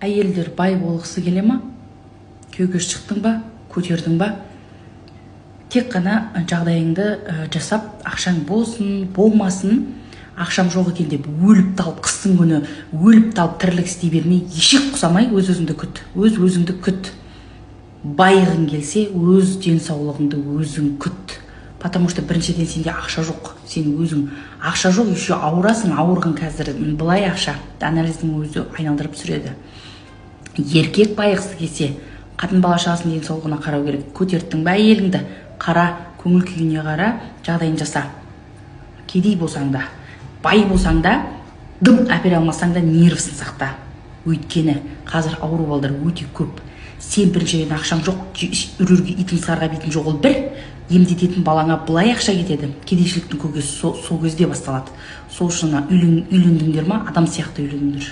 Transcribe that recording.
Әйелдер бай болғысы келе ма? Күйеуге шықтың ба? Көтердің ба? Тек қана жағдайыңды жасап, ақшаң болсын, болмасын, ақшам жоқ екен деп өліп талып, қыстың күні өліп талып тірлік істей бермей, ешек құсамай өз-өзіңді күт. Өз-өзіңді күт. Байығың келсе, өз денсаулығыңды өзің күт. Потому что біріншіден сенде ақша жоқ. Сен өзің ақша жоқ, еще ауырасың, ауырғың қазір былай ақша. Анализдің өзі айналдырып сүреді. Еркек байығысы келсе, қатын бала шағасының денсаулығына қарау керек. Көтерттің бе әйеліңді? Қара, көңіл күйіне қара, жағдайын жаса. Кедей болсаң да, бай болсаң да, дым әпере алмасаң да нервісін сақта. Өйткені қазір ауру балдар өте көп. Сен біріншіден ақшаң жоқ, үрерге итін сарға бетін жоқ, ол бір. Емдететін балаңа былай ақша кетеді. Кедейшіліктің көкесі сол кезде басталады. Сол үшін үйлендіңдер ма, адам сияқты үйлендіңдер.